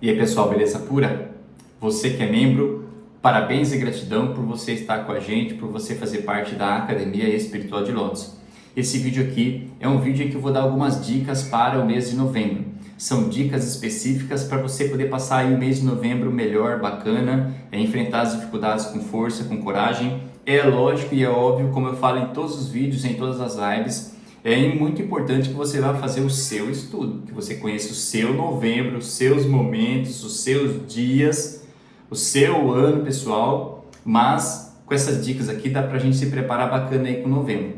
E aí pessoal, beleza pura? Você que é membro, parabéns e gratidão por você estar com a gente, por você fazer parte da Academia Espiritual de Lotus. Esse vídeo aqui é um vídeo em que eu vou dar algumas dicas para o mês de novembro. São dicas específicas para você poder passar aí o mês de novembro melhor, bacana, enfrentar as dificuldades com força, com coragem. É lógico e é óbvio, como eu falo em todos os vídeos, em todas as lives, é muito importante que você vá fazer o seu estudo, que você conheça o seu novembro, os seus momentos, os seus dias, o seu ano pessoal, mas com essas dicas aqui dá pra gente se preparar bacana aí com novembro,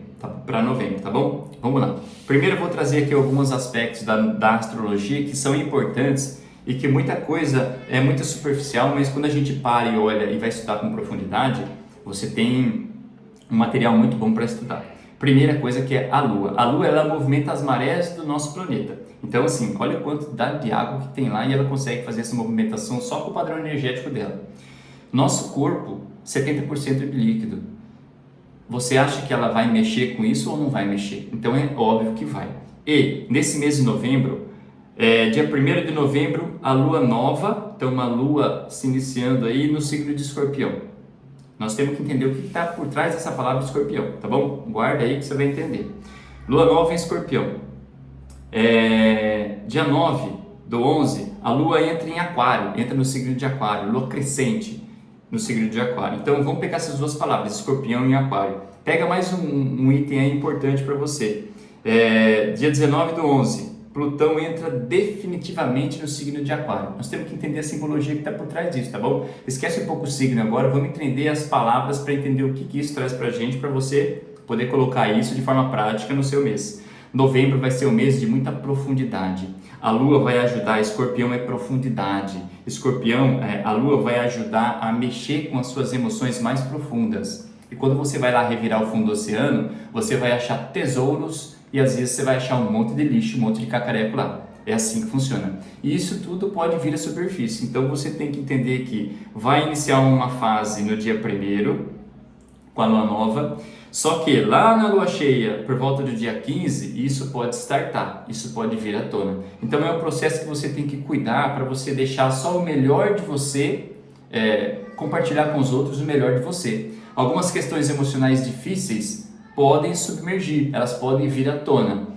para novembro, tá bom? Vamos lá. Primeiro eu vou trazer aqui alguns aspectos da astrologia que são importantes e que muita coisa é muito superficial, mas quando a gente para e olha e vai estudar com profundidade, você tem um material muito bom para estudar. Primeira coisa que é a Lua. A Lua, ela movimenta as marés do nosso planeta. Então, assim, olha a quantidade de água que tem lá e ela consegue fazer essa movimentação só com o padrão energético dela. Nosso corpo, 70% de líquido. Você acha que ela vai mexer com isso ou não vai mexer? Então, é óbvio que vai. E, nesse mês de novembro, dia 1º de novembro, a Lua nova, então uma Lua se iniciando aí no signo de Escorpião. Nós temos que entender o que está por trás dessa palavra escorpião, tá bom? Guarda aí que você vai entender. Lua nova em escorpião. Dia 9 do 11, a Lua entra em aquário, entra no signo de aquário, Lua crescente no signo de aquário. Então vamos pegar essas duas palavras, escorpião e aquário. Pega mais um item aí importante para você. Dia 19 do 11, Plutão entra definitivamente no signo de aquário. Nós temos que entender a simbologia que está por trás disso, tá bom? Esquece um pouco o signo agora, vamos entender as palavras para entender o que isso traz para a gente, para você poder colocar isso de forma prática no seu mês. Novembro vai ser um mês de muita profundidade. A Lua vai ajudar, Escorpião é profundidade. Escorpião, a Lua vai ajudar a mexer com as suas emoções mais profundas. E quando você vai lá revirar o fundo do oceano, você vai achar tesouros e às vezes você vai achar um monte de lixo, um monte de cacareco lá. É assim que funciona. E isso tudo pode vir à superfície. Então você tem que entender que vai iniciar uma fase no dia 1º, com a lua nova, só que lá na lua cheia, por volta do dia 15, isso pode startar, isso pode vir à tona. Então é um processo que você tem que cuidar para você deixar só o melhor de você, compartilhar com os outros o melhor de você. Algumas questões emocionais difíceis podem submergir, elas podem vir à tona,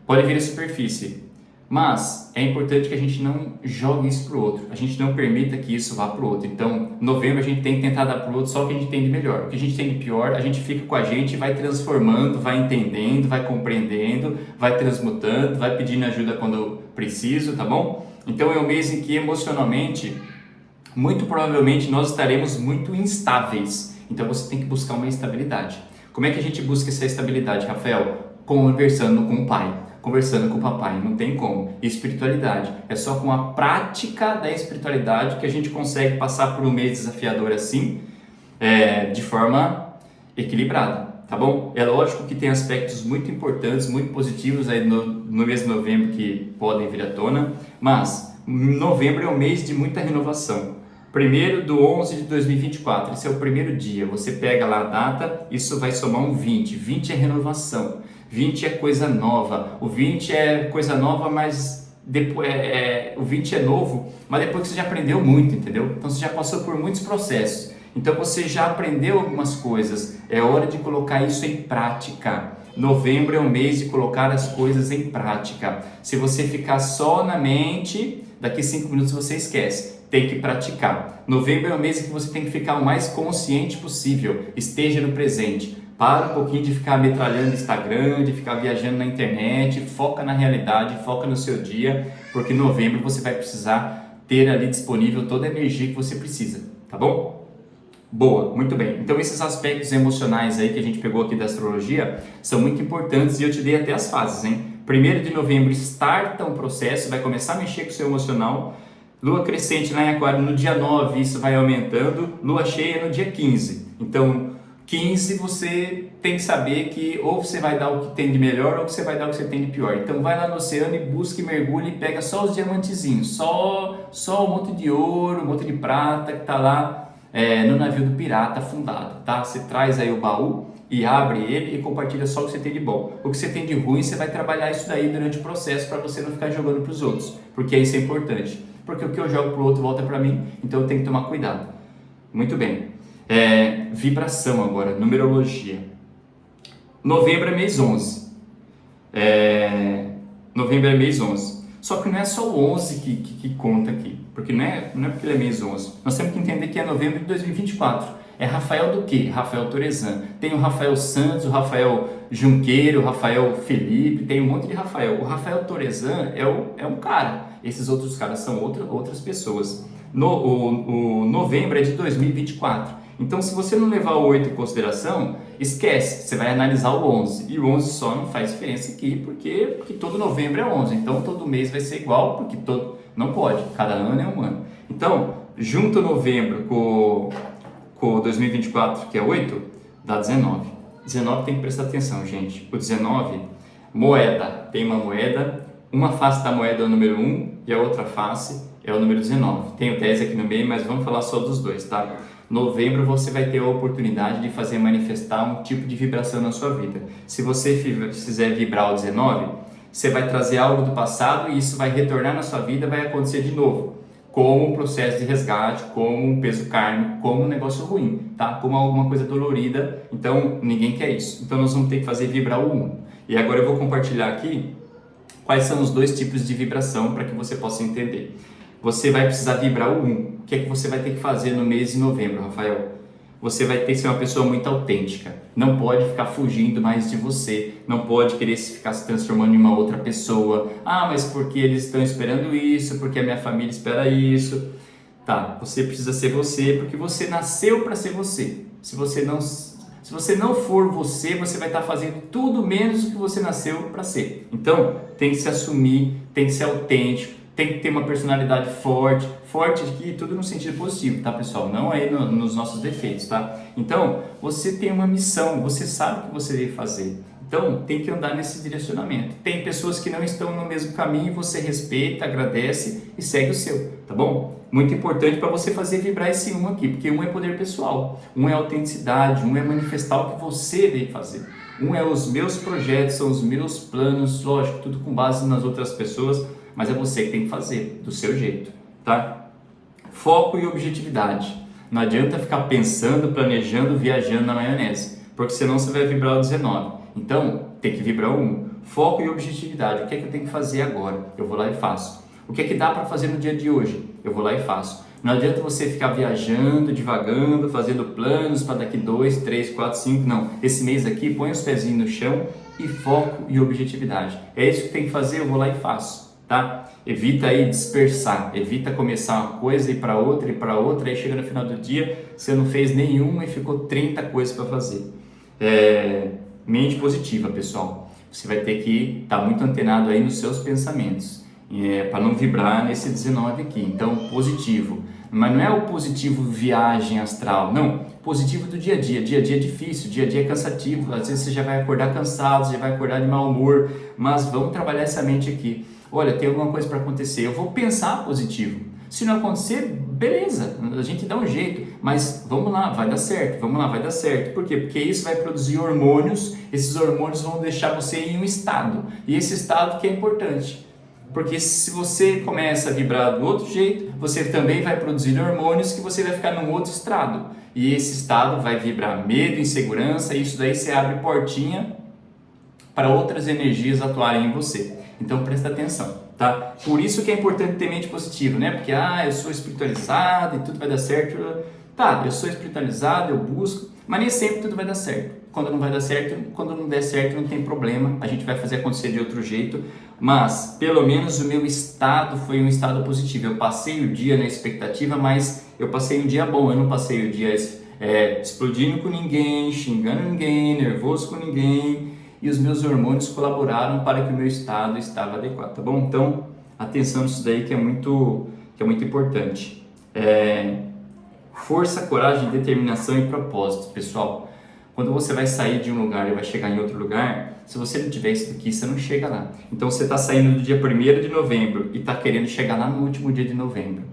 podem vir à superfície, mas é importante que a gente não jogue isso para o outro, a gente não permita que isso vá para o outro. Então, em novembro a gente tem que tentar dar para o outro só o que a gente tem de melhor, o que a gente tem de pior, a gente fica com a gente e vai transformando, vai entendendo, vai compreendendo, vai transmutando, vai pedindo ajuda quando preciso, tá bom? Então é um mês em que emocionalmente, muito provavelmente nós estaremos muito instáveis, então você tem que buscar uma estabilidade. Como é que a gente busca essa estabilidade, Rafael? Conversando com o pai, conversando com o papai, não tem como. Espiritualidade, é só com a prática da espiritualidade que a gente consegue passar por um mês desafiador assim, de forma equilibrada, tá bom? É lógico que tem aspectos muito importantes, muito positivos aí no mês de novembro que podem vir à tona, mas novembro é um mês de muita renovação. 1º do 11 de 2024, esse é o primeiro dia, você pega lá a data, isso vai somar um 20, 20 é renovação, 20 é coisa nova, o 20 é coisa nova, mas depois, o 20 é novo, mas depois que você já aprendeu muito, entendeu? Então você já passou por muitos processos, então você já aprendeu algumas coisas, é hora de colocar isso em prática. Novembro é o mês de colocar as coisas em prática. Se você ficar só na mente, daqui 5 minutos você esquece. Tem que praticar. Novembro é o mês em que você tem que ficar o mais consciente possível. Esteja no presente. Para um pouquinho de ficar metralhando Instagram, de ficar viajando na internet. Foca na realidade, foca no seu dia, porque em novembro você vai precisar ter ali disponível toda a energia que você precisa, tá bom? Boa, muito bem. Então esses aspectos emocionais aí que a gente pegou aqui da astrologia são muito importantes e eu te dei até as fases, hein? 1º de novembro starta um processo, vai começar a mexer com o seu emocional. Lua crescente lá em aquário no dia 9, isso vai aumentando. Lua cheia no dia 15. Então 15 você tem que saber que ou você vai dar o que tem de melhor ou você vai dar o que você tem de pior. Então vai lá no oceano e busca e mergulha e pega só os diamantezinhos, só um monte de ouro, um monte de prata que está lá no navio do pirata afundado, tá? Você traz aí o baú e abre ele e compartilha só o que você tem de bom. O que você tem de ruim, você vai trabalhar isso daí durante o processo para você não ficar jogando para os outros, porque isso é importante. Porque o que eu jogo para o outro volta para mim, então eu tenho que tomar cuidado. Muito bem. Vibração agora, numerologia. Novembro é mês 11. Novembro é mês 11. Só que não é só o 11 que conta aqui, porque não é porque ele é mês 11. Nós temos que entender que é novembro de 2024. É Rafael do quê? Rafael Torezan. Tem o Rafael Santos, o Rafael Junqueiro, o Rafael Felipe, tem um monte de Rafael. O Rafael Torezan é um cara. Esses outros caras são outras pessoas. O novembro é de 2024. Então, se você não levar o 8 em consideração, esquece, você vai analisar o 11. E o 11 só não faz diferença aqui, porque todo novembro é 11. Então, todo mês vai ser igual, porque não pode, cada ano é um ano. Então, junta o novembro com 2024, que é 8, dá 19. 19 tem que prestar atenção, gente. O 19, moeda, tem uma moeda, uma face da moeda é o número 1 e a outra face é o número 19. Tem o 10 aqui no meio, mas vamos falar só dos dois, tá? Novembro você vai ter a oportunidade de fazer manifestar um tipo de vibração na sua vida. Se você fizer vibrar o 19, você vai trazer algo do passado e isso vai retornar na sua vida, vai acontecer de novo. Como um processo de resgate, como um peso kármico, como um negócio ruim, tá? Como alguma coisa dolorida, então ninguém quer isso. Então nós vamos ter que fazer vibrar o 1. E agora eu vou compartilhar aqui quais são os dois tipos de vibração para que você possa entender. Você vai precisar vibrar o 1. O que é que você vai ter que fazer no mês de novembro, Rafael? Você vai ter que ser uma pessoa muito autêntica. Não pode ficar fugindo mais de você. Não pode querer ficar se transformando em uma outra pessoa. Ah, mas porque eles estão esperando isso, porque a minha família espera isso. Tá, você precisa ser você, porque você nasceu para ser você. Se você não for você, você vai estar fazendo tudo menos o que você nasceu para ser. Então, tem que se assumir, tem que ser autêntico. Tem que ter uma personalidade forte aqui, tudo no sentido positivo, tá, pessoal? Não aí nos nossos defeitos, tá? Então, você tem uma missão, você sabe o que você deve fazer. Então, tem que andar nesse direcionamento. Tem pessoas que não estão no mesmo caminho, você respeita, agradece e segue o seu, tá bom? Muito importante para você fazer vibrar esse 1 aqui, porque 1 é poder pessoal, 1 é autenticidade, 1 é manifestar o que você deve fazer. 1 é os meus projetos, são os meus planos, lógico, tudo com base nas outras pessoas, mas é você que tem que fazer, do seu jeito, tá? Foco e objetividade. Não adianta ficar pensando, planejando, viajando na maionese, porque senão você vai vibrar o 19. Então, tem que vibrar o 1. Foco e objetividade. O que é que eu tenho que fazer agora? Eu vou lá e faço. O que é que dá para fazer no dia de hoje? Eu vou lá e faço. Não adianta você ficar viajando, divagando, fazendo planos para daqui 2, 3, 4, 5. Não. Esse mês aqui, põe os pezinhos no chão e foco e objetividade. É isso que tem que fazer, eu vou lá e faço. Tá? Evita aí dispersar, evita começar uma coisa e para outra, aí chega no final do dia, você não fez nenhuma e ficou 30 coisas para fazer. Mente positiva, pessoal. Você vai ter que estar muito antenado aí nos seus pensamentos, para não vibrar nesse 19 aqui. Então, positivo. Mas não é o positivo viagem astral, não. Positivo do dia a dia. Dia a dia é difícil, dia a dia é cansativo. Às vezes você já vai acordar cansado, já vai acordar de mau humor, mas vamos trabalhar essa mente aqui. Olha, tem alguma coisa para acontecer, eu vou pensar positivo. Se não acontecer, beleza, a gente dá um jeito, mas vamos lá, vai dar certo, vamos lá, vai dar certo. Por quê? Porque isso vai produzir hormônios, esses hormônios vão deixar você em um estado, e esse estado que é importante. Porque se você começa a vibrar do outro jeito, você também vai produzir hormônios que você vai ficar num outro estado. E esse estado vai vibrar medo, insegurança, e isso daí você abre portinha para outras energias atuarem em você. Então presta atenção, tá? Por isso que é importante ter mente positiva, né? Porque, eu sou espiritualizado e tudo vai dar certo. Tá, eu sou espiritualizado, eu busco, mas nem sempre tudo vai dar certo. Quando não vai dar certo, quando não der certo, não tem problema, a gente vai fazer acontecer de outro jeito, mas pelo menos o meu estado foi um estado positivo. Eu passei o dia na expectativa, mas eu passei um dia bom, eu não passei o dia explodindo com ninguém, xingando ninguém, nervoso com ninguém, e os meus hormônios colaboraram para que o meu estado estava adequado, tá bom? Então, atenção nisso daí que é muito importante. Força, coragem, determinação e propósito, pessoal. Quando você vai sair de um lugar e vai chegar em outro lugar, se você não tiver isso daqui, você não chega lá. Então, você está saindo do dia 1º de novembro e está querendo chegar lá no último dia de novembro.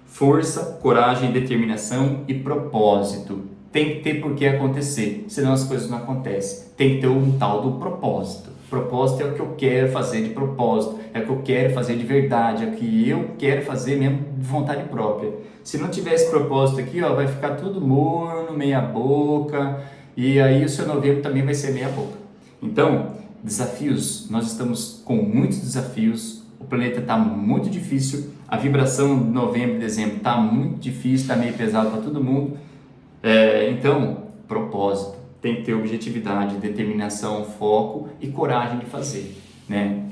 Força, coragem, determinação e propósito. tem que ter por que acontecer, senão as coisas não acontecem. Tem que ter um tal do propósito. Propósito é o que eu quero fazer de propósito, é o que eu quero fazer de verdade, é o que eu quero fazer mesmo de vontade própria. Se não tiver esse propósito aqui, ó, vai ficar tudo morno, meia boca, e aí o seu novembro também vai ser meia boca. Então, desafios, nós estamos com muitos desafios, o planeta está muito difícil, a vibração de novembro e dezembro está muito difícil, está meio pesado para todo mundo. Então, propósito, tem que ter objetividade, determinação, foco e coragem de fazer, né?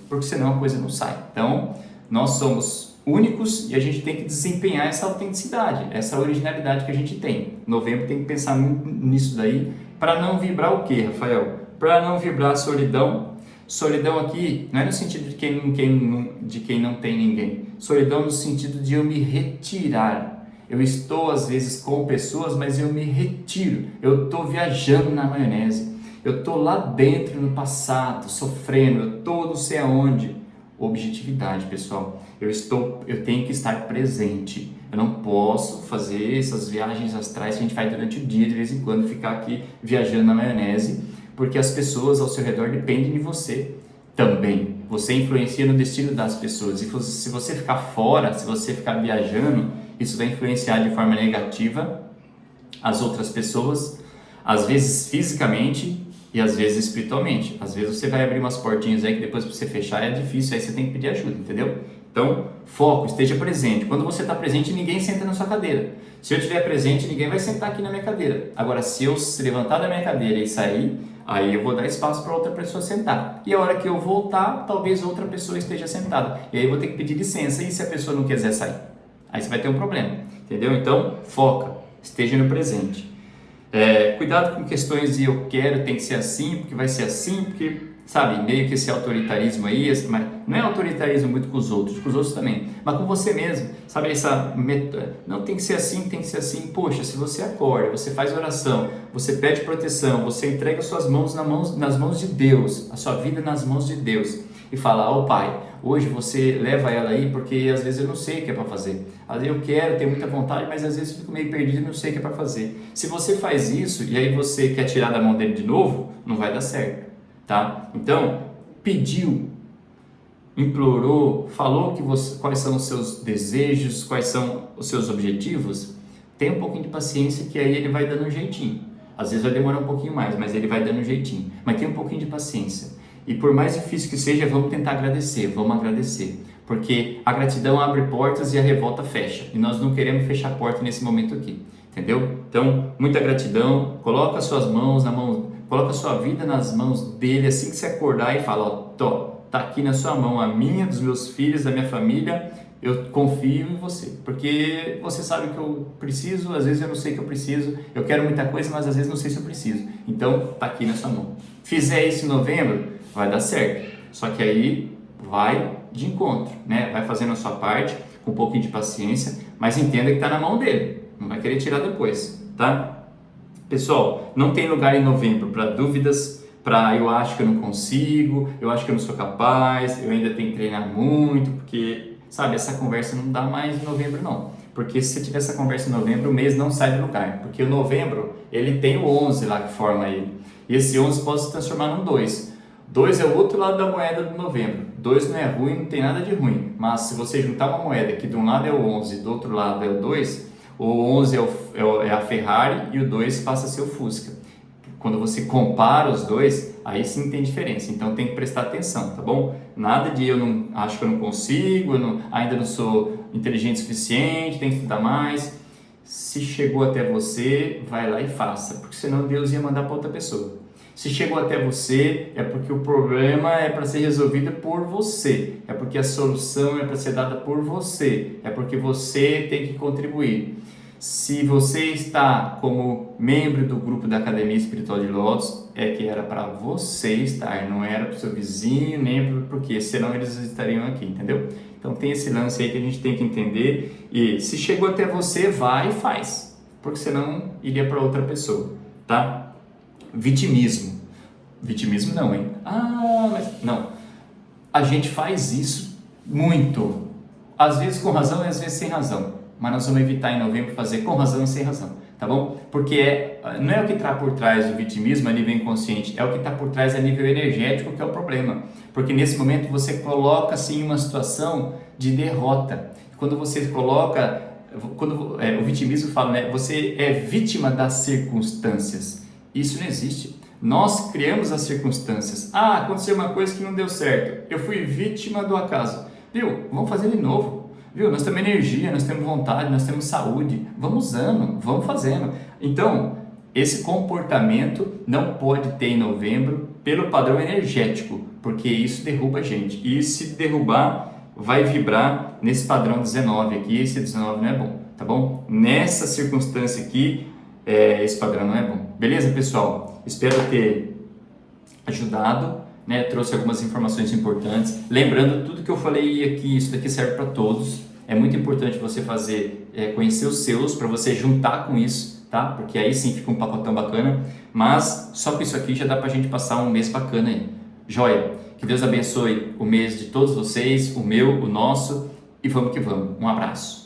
Porque senão a coisa não sai. Então, nós somos únicos e a gente tem que desempenhar essa autenticidade, essa originalidade que a gente tem. Novembro tem que pensar nisso daí para não vibrar o quê, Rafael? Para não vibrar a solidão. Solidão aqui não é no sentido de quem não tem ninguém. Solidão no sentido de eu me retirar. Eu estou às vezes com pessoas, mas eu me retiro. Eu estou viajando na maionese. Eu estou lá dentro no passado, sofrendo. Eu estou não sei aonde. Objetividade, pessoal. Eu tenho que estar presente. Eu não posso fazer essas viagens astrais que a gente faz durante o dia, de vez em quando, ficar aqui viajando na maionese, porque as pessoas ao seu redor dependem de você também. Você influencia no destino das pessoas. E se você ficar fora, se você ficar viajando, isso vai influenciar de forma negativa as outras pessoas, às vezes fisicamente e às vezes espiritualmente. Às vezes você vai abrir umas portinhas aí que depois para você fechar é difícil, aí você tem que pedir ajuda, entendeu? Então, foco, esteja presente. Quando você está presente, ninguém senta na sua cadeira. Se eu estiver presente, ninguém vai sentar aqui na minha cadeira. Agora, se eu se levantar da minha cadeira e sair, aí eu vou dar espaço para outra pessoa sentar. E a hora que eu voltar, talvez outra pessoa esteja sentada. E aí eu vou ter que pedir licença. E se a pessoa não quiser sair? Aí você vai ter um problema, entendeu? Então, foca, esteja no presente. Cuidado com questões de eu quero, tem que ser assim, porque vai ser assim, porque, sabe, meio que esse autoritarismo aí, mas não é autoritarismo muito com os outros também, mas com você mesmo, sabe, não tem que ser assim, tem que ser assim. Poxa, se você acorda, você faz oração, você pede proteção, você entrega suas mãos nas mãos de Deus, a sua vida nas mãos de Deus, e fala, ó Pai, hoje você leva ela aí, porque às vezes eu não sei o que é para fazer. Às vezes eu quero, tenho muita vontade, mas às vezes eu fico meio perdido e não sei o que é para fazer. Se você faz isso e aí você quer tirar da mão dele de novo, não vai dar certo, tá? Então, pediu, implorou, falou quais são os seus desejos, quais são os seus objetivos, tem um pouquinho de paciência que aí ele vai dando um jeitinho. Às vezes vai demorar um pouquinho mais, mas ele vai dando um jeitinho. Mas tem um pouquinho de paciência. E por mais difícil que seja, vamos tentar agradecer, vamos agradecer. Porque a gratidão abre portas e a revolta fecha. E nós não queremos fechar a porta nesse momento aqui, entendeu? Então, muita gratidão, coloca as suas mãos coloca a sua vida nas mãos dele assim que você acordar e fala, ó, tá aqui na sua mão, a minha, dos meus filhos, da minha família, eu confio em você. Porque você sabe o que eu preciso, às vezes eu não sei o que eu preciso, eu quero muita coisa, mas às vezes não sei se eu preciso. Então, tá aqui na sua mão. Fizer isso em novembro, vai dar certo, só que aí vai de encontro, né? Vai fazendo a sua parte, com um pouquinho de paciência, mas entenda que está na mão dele, não vai querer tirar depois, tá? Pessoal, não tem lugar em novembro para dúvidas, para eu acho que eu não consigo, eu acho que eu não sou capaz, eu ainda tenho que treinar muito, porque, sabe, essa conversa não dá mais em novembro não, porque se você tiver essa conversa em novembro, o mês não sai do lugar, porque o novembro, ele tem o 11 lá que forma ele, e esse 11 pode se transformar num 2. 2 é o outro lado da moeda do novembro. 2 não é ruim, não tem nada de ruim. Mas se você juntar uma moeda que de um lado é o 11 e do outro lado é o 2, o 11 é a Ferrari e o 2 passa a ser o Fusca. Quando você compara os dois, aí sim tem diferença. Então tem que prestar atenção, tá bom? Nada de eu não acho que eu não consigo, ainda não sou inteligente o suficiente, tem que estudar mais. Se chegou até você, vai lá e faça, porque senão Deus ia mandar para outra pessoa. Se chegou até você, é porque o problema é para ser resolvido por você, é porque a solução é para ser dada por você, é porque você tem que contribuir. Se você está como membro do grupo da Academia Espiritual de Lótus, é que era para você estar, não era para o seu vizinho, nem porque senão eles estariam aqui, entendeu? Então tem esse lance aí que a gente tem que entender, e se chegou até você, vai e faz, porque senão iria para outra pessoa, tá? Vitimismo não, hein? Mas não, a gente faz isso muito, às vezes com razão e às vezes sem razão, mas nós vamos evitar em novembro fazer com razão e sem razão, tá? tá bom? Porque não é o que está por trás do vitimismo a nível inconsciente, é o que está por trás a nível energético que é o problema. Porque nesse momento você coloca-se em uma situação de derrota. Quando você coloca, o vitimismo fala, né? Você é vítima das circunstâncias. Isso não existe. Nós criamos as circunstâncias. Ah, aconteceu uma coisa que não deu certo. Eu fui vítima do acaso. Viu? Vamos fazer de novo. Viu? Nós temos energia, nós temos vontade, nós temos saúde. Vamos usando, vamos fazendo. Então, esse comportamento não pode ter em novembro pelo padrão energético, porque isso derruba a gente. E se derrubar, vai vibrar nesse padrão 19 aqui. Esse 19 não é bom, tá bom? Nessa circunstância aqui, esse padrão não é bom. Beleza, pessoal? Espero ter ajudado, né? Trouxe algumas informações importantes. Lembrando, tudo que eu falei aqui, isso daqui serve para todos. É muito importante você fazer, conhecer os seus, para você juntar com isso, tá? Porque aí sim fica um pacotão bacana. Mas só com isso aqui já dá pra gente passar um mês bacana aí. Joia? Que Deus abençoe o mês de todos vocês, o meu, o nosso. E vamos que vamos. Um abraço.